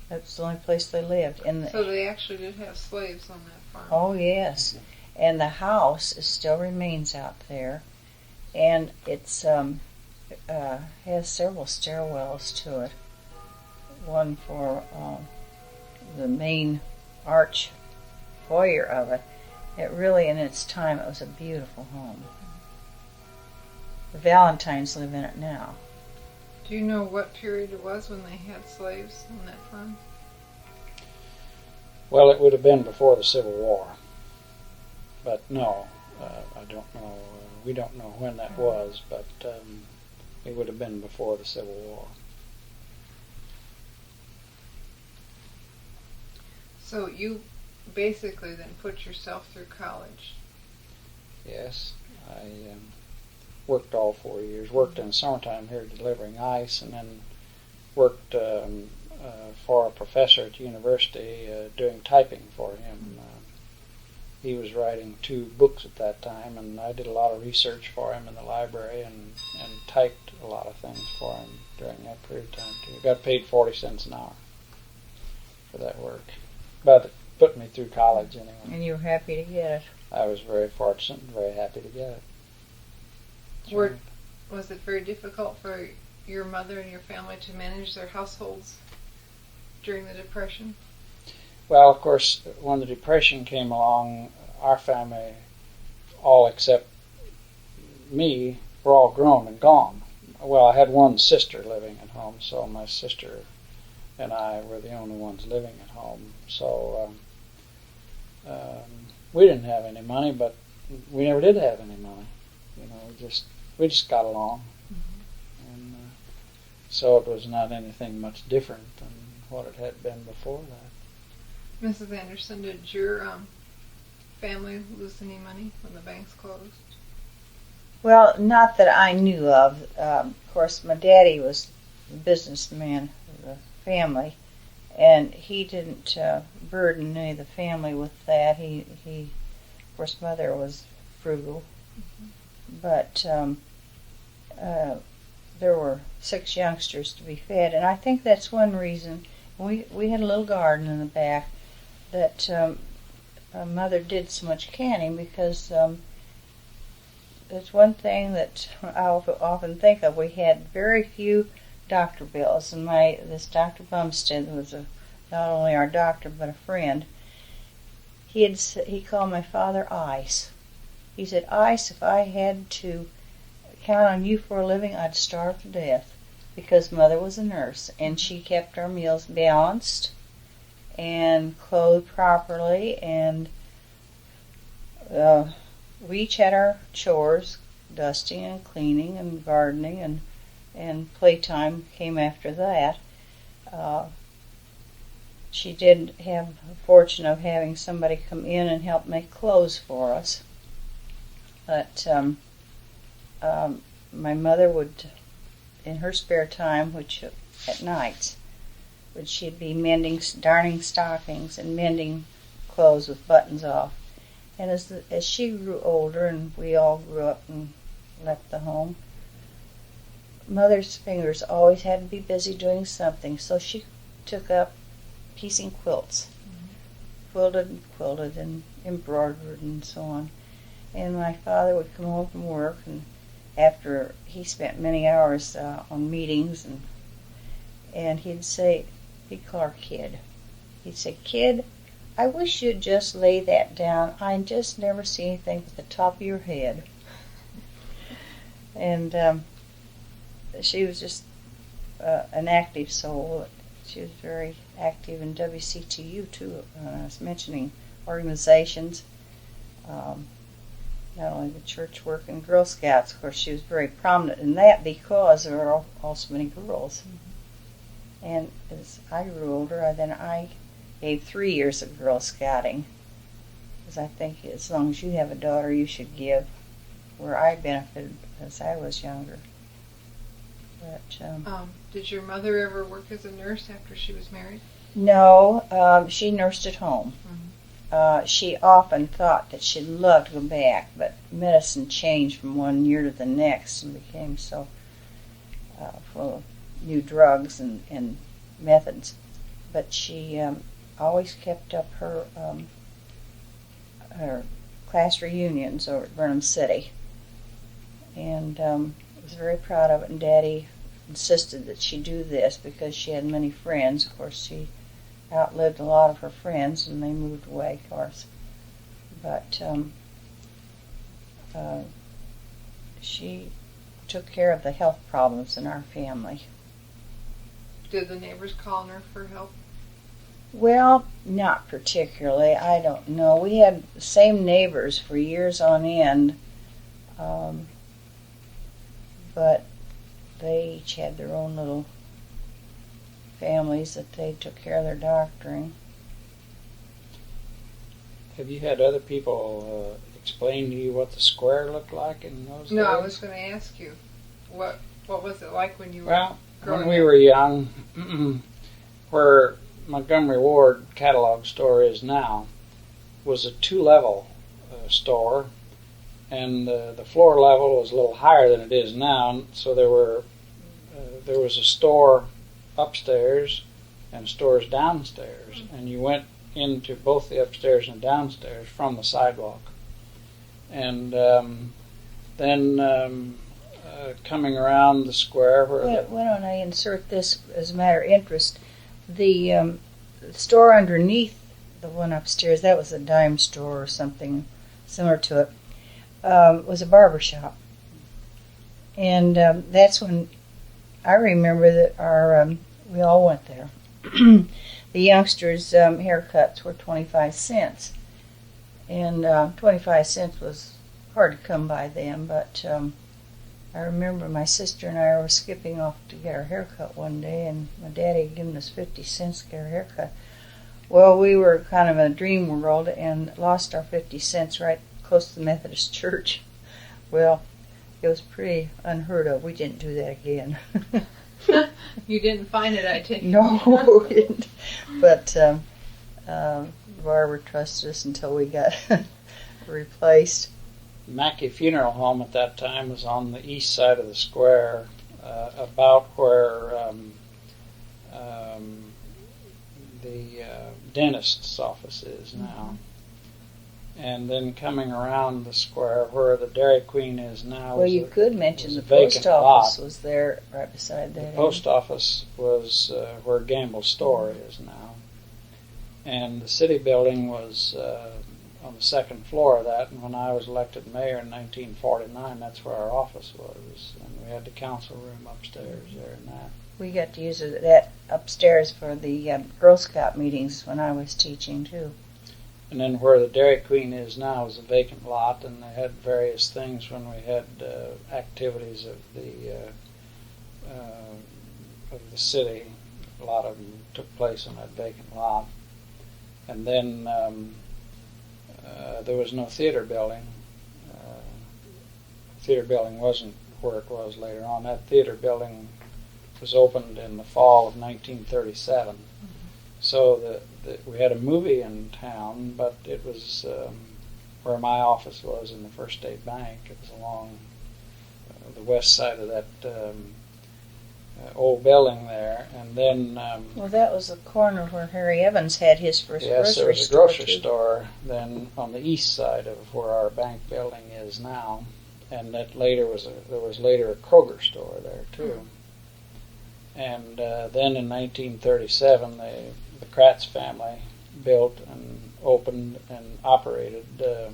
that's the only place they lived. So they actually did have slaves on that farm. Oh yes, and the house still remains out there, and it's has several stairwells to it. One for the main arch foyer of it. It really, in its time, it was a beautiful home. The Valentines live in it now. Do you know what period it was when they had slaves on that farm? Well, it would have been before the Civil War. But no, I don't know. We don't know when that was, but it would have been before the Civil War. So you basically then put yourself through college. Yes, I worked all 4 years. Worked in the summertime here delivering ice, and then worked for a professor at the university doing typing for him. He was writing 2 books at that time, and I did a lot of research for him in the library and typed a lot of things for him during that period of time too. Got paid 40 cents an hour for that work, but it put me through college anyway. And you were happy to get it. I was very fortunate and very happy to get it. Was it very difficult for your mother and your family to manage their households during the Depression? Well, of course, when the Depression came along, our family, all except me, were all grown and gone. Well, I had one sister living at home, so my sister and I were the only ones living at home. So we didn't have any money, but we never did have any money. You know, we just got along, and so it was not anything much different than what it had been before that. Mrs. Anderson, did your family lose any money when the banks closed? Well, not that I knew of. Of course, my daddy was the businessman of the family, and he didn't burden any of the family with that. He of course, mother was frugal, but there were 6 youngsters to be fed, and I think that's one reason. We had a little garden in the back that mother did so much canning, because there's one thing that I often think of. We had very few doctor bills, and this Dr. Bumstead was not only our doctor but a friend. He called my father Ice. He said, "Ice, if I had to count on you for a living, I'd starve to death," because mother was a nurse, and she kept our meals balanced and clothed properly, and we each had our chores, dusting and cleaning and gardening, and playtime came after that. She did have the fortune of having somebody come in and help make clothes for us. But my mother would, in her spare time, which at nights, she'd be darning stockings and mending clothes with buttons off. And as she grew older and we all grew up and left the home, mother's fingers always had to be busy doing something, so she took up piecing quilts, quilted and embroidered and so on. And my father would come home from work, and after he spent many hours on meetings, and he'd call our kid. He'd say, "Kid, I wish you'd just lay that down. I just never see anything but the top of your head." And she was just an active soul. She was very active in WCTU too. I was mentioning organizations, not only the church work and Girl Scouts. Of course, she was very prominent in that because there were also many girls. And as I grew older, I gave 3 years of Girl Scouting, because I think as long as you have a daughter, you should give, where I benefited as I was younger. But did your mother ever work as a nurse after she was married? No, she nursed at home. She often thought that she'd love to go back, but medicine changed from one year to the next and became so full of new drugs and methods. But she always kept up her class reunions over at Burnham City, and was very proud of it. And Daddy insisted that she do this because she had many friends. Of course, she outlived a lot of her friends, and they moved away, of course. But she took care of the health problems in our family. Did the neighbors call on her for help? Well, not particularly. I don't know. We had the same neighbors for years on end, but they each had their own little families that they took care of their doctoring. Have you had other people explain to you what the square looked like in those days? No, I was going to ask you, what was it like when you were Well, growing when we up? were young, where Montgomery Ward catalog store is now was a two-level store, and the floor level was a little higher than it is now. So there was a store upstairs and stores downstairs, and you went into both the upstairs and downstairs from the sidewalk. And then coming around the square where Why don't I insert this as a matter of interest? The store underneath the one upstairs, that was a dime store or something similar to it, was a barber shop. And that's when I remember that we all went there. The youngsters' haircuts were 25 cents. And 25 cents was hard to come by then, but I remember my sister and I were skipping off to get our haircut one day, and my daddy had given us 50 cents to get our haircut. Well, we were kind of in a dream world and lost our 50 cents right close to the Methodist church. Well, it was pretty unheard of. We didn't do that again. You didn't find it, I take it. No, we didn't. But the barber trusted us until we got replaced. Mackey Funeral Home at that time was on the east side of the square, about where the dentist's office is now. And then coming around the square where the Dairy Queen is now. Well, you could mention the vacant post office lot. was there right beside that. The post office was where Gamble's store is now. And the city building was on the second floor of that. And when I was elected mayor in 1949, that's where our office was. And we had the council room upstairs there and that. We got to use that upstairs for the Girl Scout meetings when I was teaching, too. And then where the Dairy Queen is now is a vacant lot, and they had various things when we had activities of the city. A lot of them took place on that vacant lot. And then there was no theater building. Theater building wasn't where it was later on. That theater building was opened in the fall of 1937. So we had a movie in town, but it was where my office was in the First State Bank. It was along the west side of that old building there. And then... well, that was the corner where Harry Evans had his first yes, grocery store. Yes, there was a grocery store then on the east side of where our bank building is now. And that later there was later a Kroger store there, too. And then in 1937, the Kratz family built and opened and operated the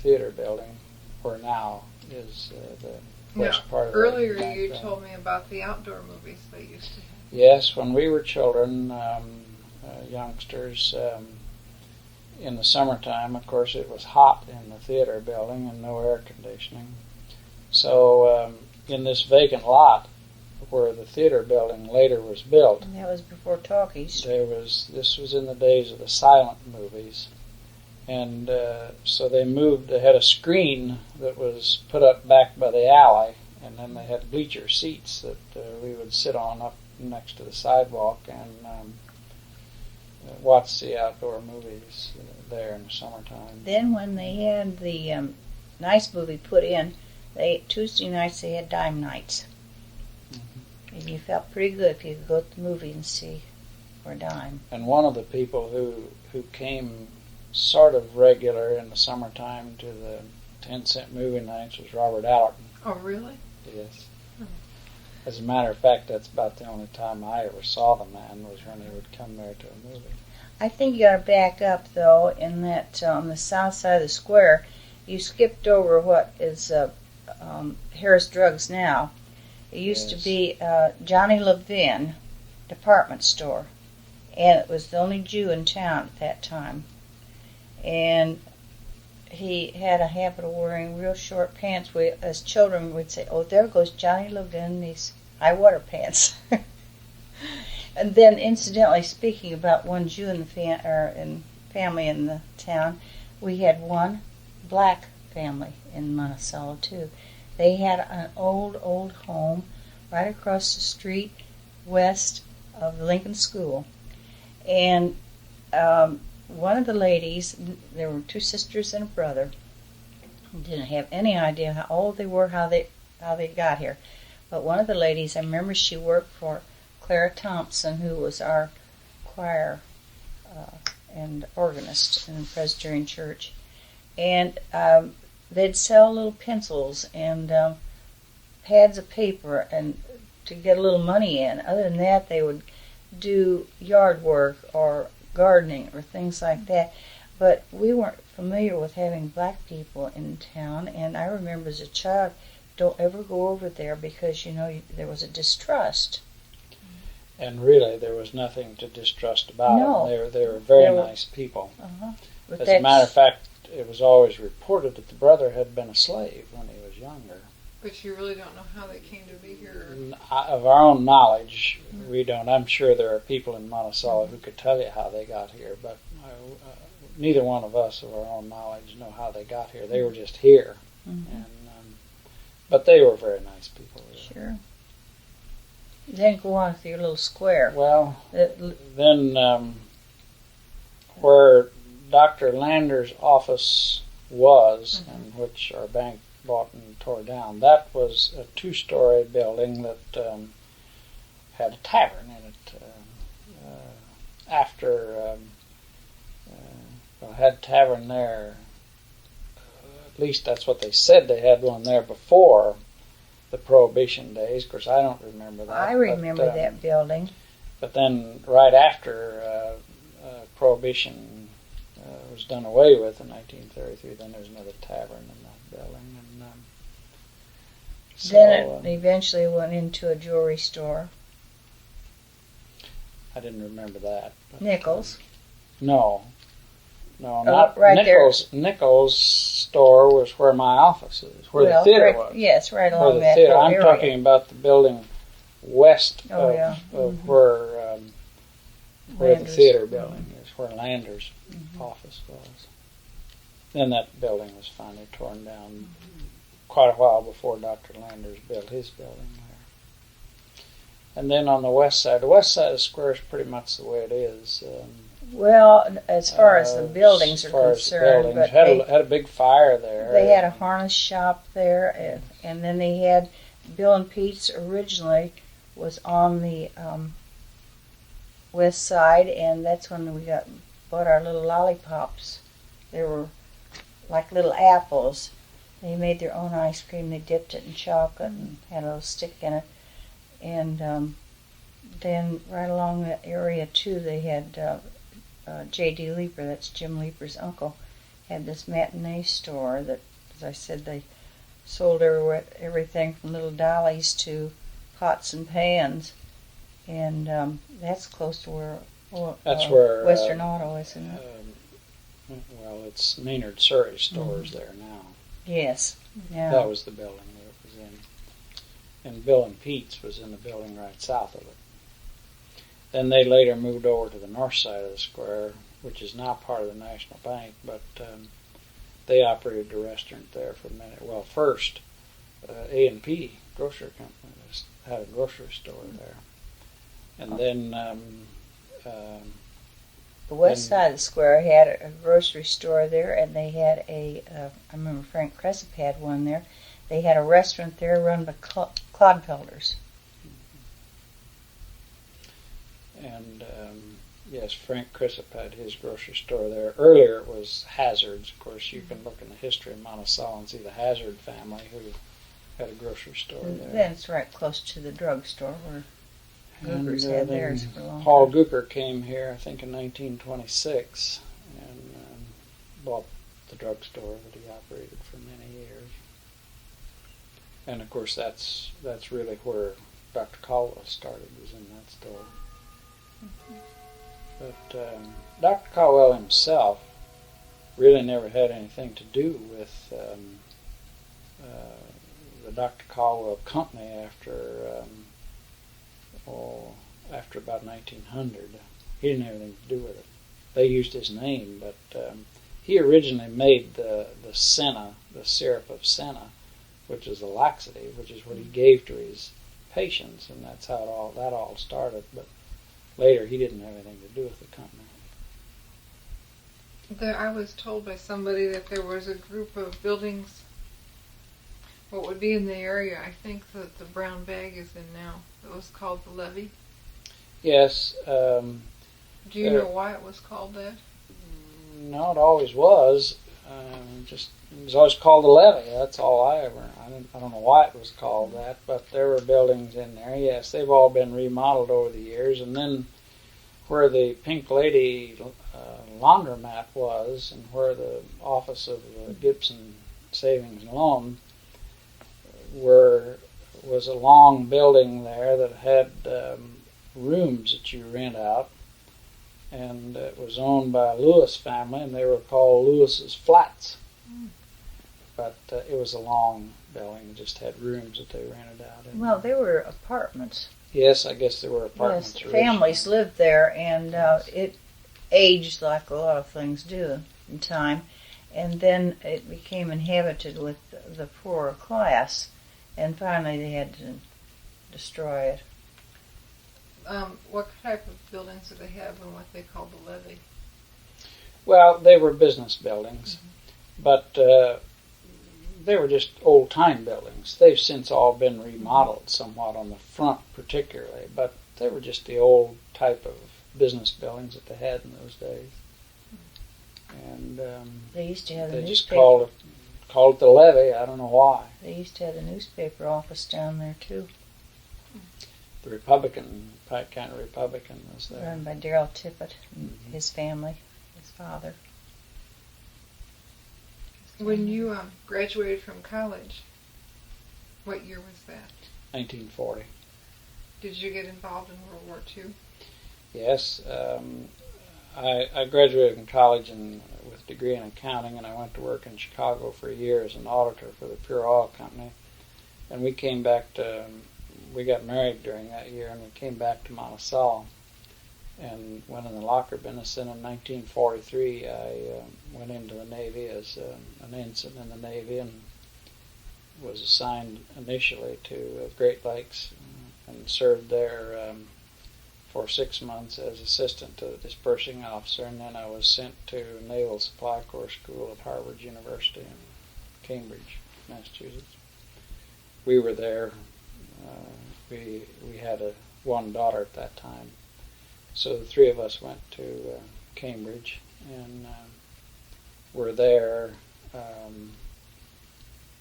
theater building, where now is the west part of the Earlier bank you building. told me about the outdoor movies they used to have. Yes, when we were children, youngsters, in the summertime, of course, it was hot in the theater building and no air conditioning. So in this vacant lot, where the theater building later was built. And that was before talkies. This was in the days of the silent movies. And so they had a screen that was put up back by the alley, and then they had bleacher seats that we would sit on up next to the sidewalk and watch the outdoor movies there in the summertime. Then when they had the nice movie put in, Tuesday nights they had dime nights. And you felt pretty good if you could go to the movie and see for a dime. And one of the people who came sort of regular in the summertime to the 10-cent movie nights was Robert Allerton. Oh, really? Yes. As a matter of fact, that's about the only time I ever saw the man was when he would come there to a movie. I think you got to back up, though, in that on the south side of the square, you skipped over what is Harris Drugs now. It used to be Johnny Levin department store, and it was the only Jew in town at that time. And he had a habit of wearing real short pants. We, as children, would say, "Oh, there goes Johnny Levin in these high water pants." And then, incidentally speaking, about one Jew in family in the town. We had one black family in Monticello too. They had an old home right across the street west of the Lincoln School. And one of the ladies, there were two sisters and a brother, didn't have any idea how old they were, how they got here. But one of the ladies, I remember she worked for Clara Thompson, who was our choir and organist in the Presbyterian Church. And they'd sell little pencils and pads of paper and to get a little money in. Other than that, they would do yard work or gardening or things like that. But we weren't familiar with having black people in town, and I remember as a child, don't ever go over there because, there was a distrust. And really, there was nothing to distrust about No. them. They were very nice people. Uh-huh. As a matter of fact, it was always reported that the brother had been a slave when he was younger. But you really don't know how they came to be here. Of our own knowledge, we don't. I'm sure there are people in Monticello who could tell you how they got here, but neither one of us, of our own knowledge, know how they got here. They were just here. Mm-hmm. And but they were very nice people. Really. Sure. Then go on to your little square. Well, then where Dr. Lander's office was, and which our bank bought and tore down, that was a two-story building that had a tavern in it. Had a tavern there. At least that's what they said. They had one there before the Prohibition days. Of course, I don't remember that. I remember that building. But then, right after Prohibition was done away with in 1933, then there's another tavern in that building. And then it eventually went into a jewelry store. I didn't remember that. But, Nichols. No, not right Nichols. There. Nichols' store was where my office is, where the theater was. Yes, right along that theater. I'm area. talking about the building west of where the theater building is, where Lander's office was. Then that building was finally torn down quite a while before Dr. Landers built his building there. And then on the west side of the square is pretty much the way it is. Well, as far as the buildings are concerned, but had a big fire there. They had a harness shop there, and then they had Bill and Pete's originally was on the west side, and that's when we bought our little lollipops. They were like little apples. They made their own ice cream. They dipped it in chocolate and had a little stick in it. And then right along that area too, they had J.D. Leeper, that's Jim Leeper's uncle, had this matinee store that, as I said, they sold everything from little dollies to pots and pans. And that's close to where Western Auto is, isn't it? Well, it's Maynard Surrey stores there now. Yes. Yeah. That was the building that it was in. And Bill and Pete's was in the building right south of it. Then they later moved over to the north side of the square, which is now part of the National Bank, but they operated a restaurant there for a minute. Well, first, A&P Grocery Company had a grocery store there. And then the west side of the square had a grocery store there, and they had I remember Frank Cressup had one there. They had a restaurant there run by Clodfelders. And yes, Frank Cressup had his grocery store there. Earlier it was Hazard's. Of course, you can look in the history of Monticello and see the Hazard family who had a grocery store there. Then it's right close to the drugstore where Gooker's had theirs for a long Paul time. Gooker came here, I think, in 1926 and bought the drugstore that he operated for many years. And of course, that's really where Dr. Caldwell started, was in that store. But Dr. Caldwell himself really never had anything to do with the Dr. Caldwell Company after about 1900. He didn't have anything to do with it. they used his name, but he originally made the senna, the syrup of senna, which is a laxative, which is what he gave to his patients, and that's how that all started. But later, he didn't have anything to do with the company. I was told by somebody that there was a group of buildings, what would be in the area, I think that the brown bag is in now. It was called the Levee. Yes. Do you know why it was called that? No, it always was. It was always called the Levee. That's all I don't know why it was called that, but there were buildings in there. Yes, they've all been remodeled over the years, and then where the Pink Lady laundromat was, and where the office of Gibson Savings and Loan was a long building there that had rooms that you rent out, and it was owned by a Lewis family, and they were called Lewis's Flats. But it was a long building, just had rooms that they rented out. Well, they were apartments. Yes, I guess there were apartments. Yes, families lived there, and it aged like a lot of things do in time. And then it became inhabited with the poorer class, and finally they had to destroy it. What type of buildings do they have and what they call the Levee? Well, they were business buildings, but they were just old-time buildings. They've since all been remodeled somewhat on the front particularly, but they were just the old type of business buildings that they had in those days. And they used to have they the just newspaper. called it the Levee. I don't know why. They used to have the newspaper office down there too. The Republican, Pike County Republican, was there. Run by Darrell Tippett and his family, his father. When you graduated from college, what year was that? 1940. Did you get involved in World War II? Yes. I graduated from college with a degree in accounting, and I went to work in Chicago for a year as an auditor for the Pure Oil Company. And we came back we got married during that year, and we came back to Monticello and went in the locker business. And in 1943, I went into the Navy as an ensign in the Navy, and was assigned initially to Great Lakes and served there for 6 months as assistant to the dispersing officer, and then I was sent to Naval Supply Corps School at Harvard University in Cambridge, Massachusetts. We were there. We had one daughter at that time, so the three of us went to Cambridge and were there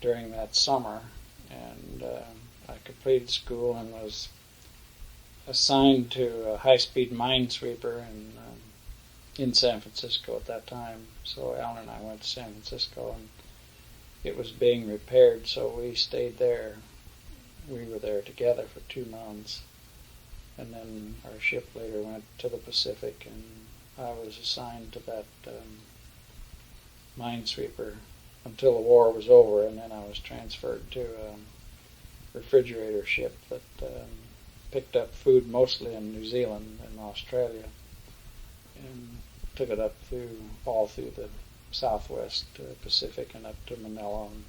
during that summer, and I completed school and was assigned to a high-speed minesweeper in San Francisco at that time. So Alan and I went to San Francisco, and it was being repaired, so we stayed there. We were there together for 2 months, and then our ship later went to the Pacific, and I was assigned to that minesweeper until the war was over, and then I was transferred to a refrigerator ship that picked up food mostly in New Zealand and Australia, and took it up all through the Southwest Pacific and up to Manila and